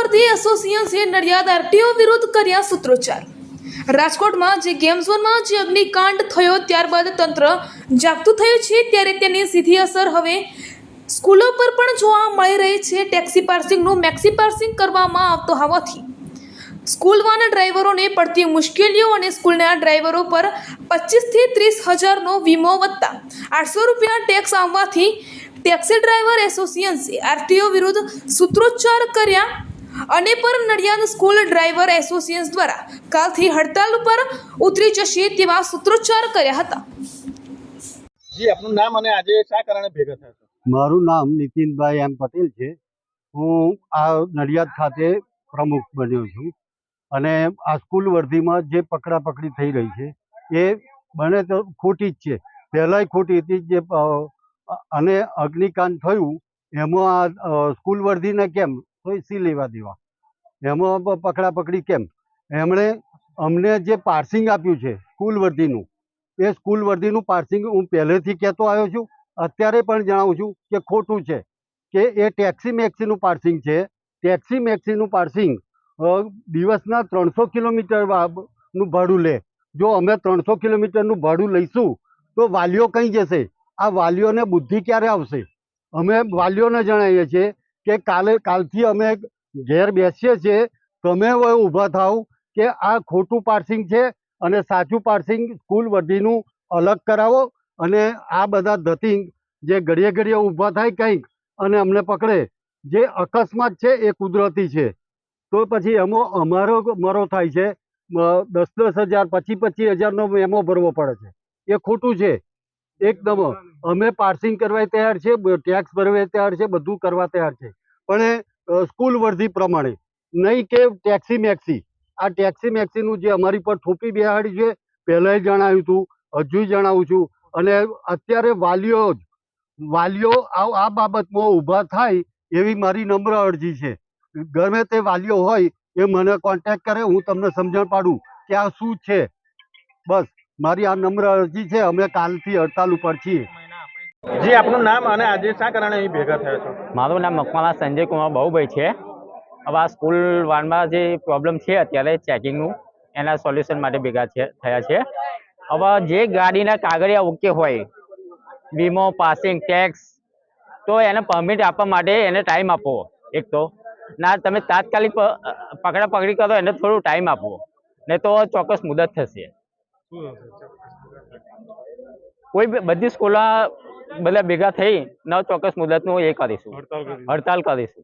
વર્ધી એસોસિએશને Nadiad RTO વિરુદ્ધ કર્યા સૂત્રોચ્ચાર। રાજકોટમાં જે ગેમ ઝોનમાં જે અગ્નિકાંડ થયો ત્યારબાદ તંત્ર જાગતું થયું છે, ત્યારે તેની સીધી અસર હવે સ્કૂલો પર પણ જોવા મળી રહી છે। ટેક્સી પાર્સિંગનું મેક્સી પાર્સિંગ કરવામાં આવતો હોવાથી સ્કૂલ વાન ડ્રાઈવરોને પડતી મુશ્કેલીઓ અને સ્કૂલના ડ્રાઈવરો પર 25 થી 30 હજારનો વીમો વત્તા 800 રૂપિયા ટેક્સ આવવાથી ટેક્સી ડ્રાઈવર એસોસિએશને આરટીઓ વિરુદ્ધ સૂત્રોચ્ચાર કર્યા અને પર નડિયાદ સ્કૂલ ડ્રાઈવર એસોસિએશન દ્વારા કાલથી હડતાલ પર ઉતરી જશે તેવા સૂત્રોચ્ચાર કર્યા હતા। જી, આપનું નામ અને આજે શા કારણે ભેગા થયા છો? મારું નામ નીતિનભાઈ એમ પટેલ છે। હું આ નડિયાદ ખાતે પ્રમુખ બન્યો છું અને આ સ્કૂલ વર્ધીમાં જે પકડાપકડી થઈ રહી છે એ બને તો ખોટી જ છે। પહેલાંય ખોટી હતી જે અને અગ્નિકાંડ થયું એમાં આ સ્કૂલ વર્ધીને કેમ તો સી લેવા દેવા, એમાં પકડાપકડી કેમ? એમણે અમને જે પાર્સિંગ આપ્યું છે સ્કૂલ વર્ધીનું, એ સ્કૂલ વર્ધીનું પાર્સિંગ હું પહેલેથી કહેતો આવ્યો છું, અત્યારે પણ જણાવું છું કે ખોટું છે કે એ ટેક્સી મેક્સીનું પાર્સિંગ છે। ટેક્સી મેક્સીનું પાર્સિંગ દિવસના 300 કિલોમીટરનું ભાડું લે। જો અમે 300 કિલોમીટરનું ભાડું લઈશું તો વાલીઓ કઈ જશે? આ વાલીઓને બુદ્ધિ ક્યારે આવશે? અમે વાલીઓને જણાવીએ છીએ કે કાલથી અમે ઘેર બેસીએ છીએ, તમે ઊભા થાવ કે આ ખોટું પાર્સિંગ છે અને સાચું પાર્સિંગ સ્કૂલ વર્ધીનું અલગ કરાવો અને આ બધા ધતિંગ જે ઘડીએ ઘડીએ ઊભા થાય કંઈક અને અમને પકડે, જે અકસ્માત છે એ કુદરતી છે, તો પછી એમાં અમારો મરો થાય છે, 10-10 હજાર 25-25 હજારનો મેમો ભરવો પડે છે। એ ખોટું છે એકદમ। અમે પાર્સિંગ કરવા તૈયાર છે, ટેક્સ ભરવા તૈયાર છે, બધું કરવા તૈયાર છે, પણ એ સ્કૂલ વર્ધી પ્રમાણે નહીં કે ટેક્સી મેક્સી। આ ટેક્સી મેક્સીનું જે અમારી પર થોપી બેહાડી છે, પહેલાંય જણાવ્યું હતું, હજુ જણાવું છું, અને અત્યારે વાલીઓ આ બાબતમાં ઊભા થાય એવી મારી નમ્ર અરજી છે। ગમે તે વાલીઓ હોય એ મને કોન્ટેક્ટ કરે, હું તમને સમજણ પાડું કે આ શું છે। બસ મારી આ નમ્ર અરજી છે। અમે કાલથી હડતાલ ઉપર છીએ। જી, આપનું નામ અને આજે શા કારણે અહીં ભેગા થયા છો? મારું નામ મકવાણા સંજય કુમાર બાહુભાઈ છે। હવે આ સ્કૂલ વાનમાં જે પ્રોબ્લેમ છે અત્યારે ચેકિંગનું, એના સોલ્યુશન માટે ભેગા થયા છે। હવે જે ગાડીના કાગળિયા ઓકે હોય, વીમો, પાસિંગ, ટેક્સ, તો એને પરમિટ આપવા માટે એને ટાઈમ આપવો। એક તો ના, તમે તાત્કાલિક પકડી કરો, એને થોડું ટાઈમ આપવો, નહીં તો ચોક્કસ મુદત થશે। કોઈ બધી સ્કૂલો બધા ભેગા થઈ ચોક્કસ મુદતનું એ કરીશું, હડતાલ કરીશું।